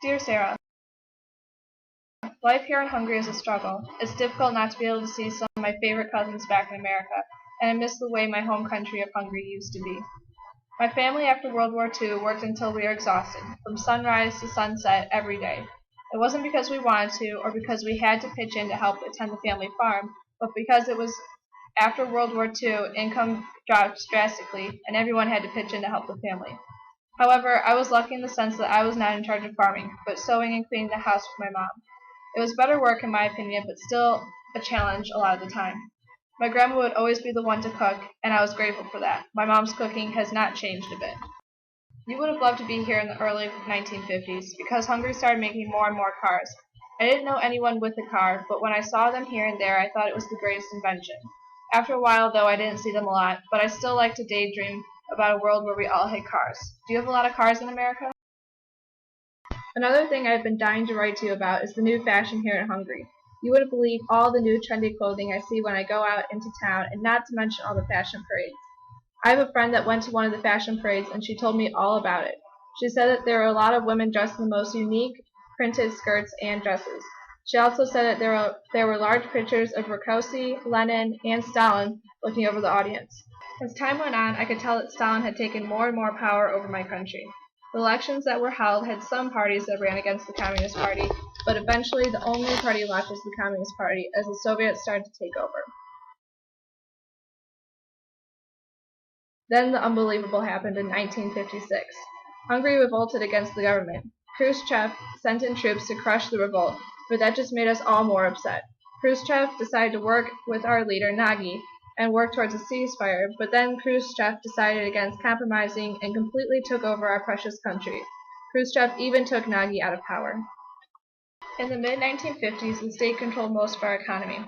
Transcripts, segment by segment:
Dear Sarah, life here in Hungary is a struggle. It's difficult not to be able to see some of my favorite cousins back in America, and I miss the way my home country of Hungary used to be. My family after World War II worked until we were exhausted, from sunrise to sunset every day. It wasn't because we wanted to or because we had to pitch in to help attend the family farm, but because it was after World War II, income dropped drastically, and everyone had to pitch in to help the family. However, I was lucky in the sense that I was not in charge of farming, but sewing and cleaning the house with my mom. It was better work in my opinion, but still a challenge a lot of the time. My grandma would always be the one to cook, and I was grateful for that. My mom's cooking has not changed a bit. You would have loved to be here in the early 1950s, because Hungary started making more and more cars. I didn't know anyone with a car, but when I saw them here and there, I thought it was the greatest invention. After a while, though, I didn't see them a lot, but I still like to daydream about a world where we all had cars. Do you have a lot of cars in America? Another thing I've been dying to write to you about is the new fashion here in Hungary. You wouldn't believe all the new trendy clothing I see when I go out into town, and not to mention all the fashion parades. I have a friend that went to one of the fashion parades, and she told me all about it. She said that there are a lot of women dressed in the most unique printed skirts and dresses. She also said that there were large pictures of Rákosi, Lenin, and Stalin looking over the audience. As time went on, I could tell that Stalin had taken more and more power over my country. The elections that were held had some parties that ran against the Communist Party, but eventually the only party left was the Communist Party as the Soviets started to take over. Then the unbelievable happened in 1956. Hungary revolted against the government. Khrushchev sent in troops to crush the revolt, but that just made us all more upset. Khrushchev decided to work with our leader, Nagy, and work towards a ceasefire, but then Khrushchev decided against compromising and completely took over our precious country. Khrushchev even took Nagy out of power. In the mid-1950s, the state controlled most of our economy.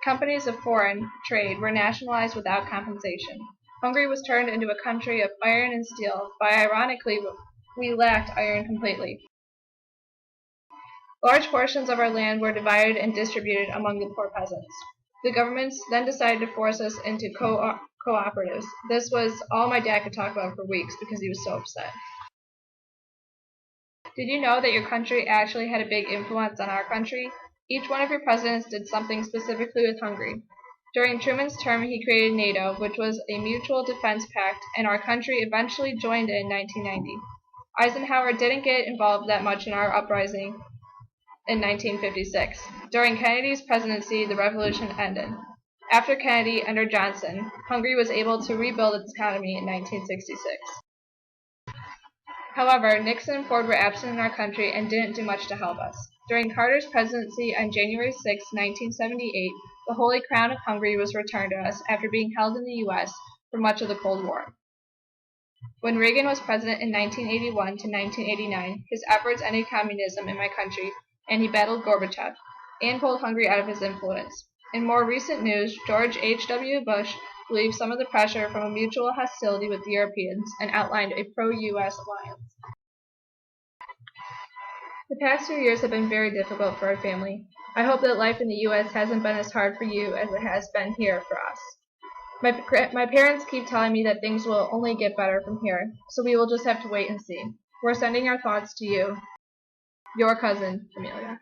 Companies of foreign trade were nationalized without compensation. Hungary was turned into a country of iron and steel, but ironically, we lacked iron completely. Large portions of our land were divided and distributed among the poor peasants. The governments then decided to force us into cooperatives. This was all my dad could talk about for weeks because he was so upset. Did you know that your country actually had a big influence on our country? Each one of your presidents did something specifically with Hungary. During Truman's term, he created NATO, which was a mutual defense pact, and our country eventually joined it in 1990. Eisenhower didn't get involved that much in our uprising in 1956. During Kennedy's presidency, the revolution ended. After Kennedy entered Johnson, Hungary was able to rebuild its economy in 1966. However, Nixon and Ford were absent in our country and didn't do much to help us. During Carter's presidency on January 6, 1978, the Holy Crown of Hungary was returned to us after being held in the U.S. for much of the Cold War. When Reagan was president in 1981 to 1989, his efforts ended communism in my country, and he battled Gorbachev and pulled Hungary out of his influence. In more recent news, George H.W. Bush relieved some of the pressure from a mutual hostility with the Europeans and outlined a pro-U.S. alliance. The past few years have been very difficult for our family. I hope that life in the U.S. hasn't been as hard for you as it has been here for us. My parents keep telling me that things will only get better from here, so we will just have to wait and see. We're sending our thoughts to you, your cousin, Emilee.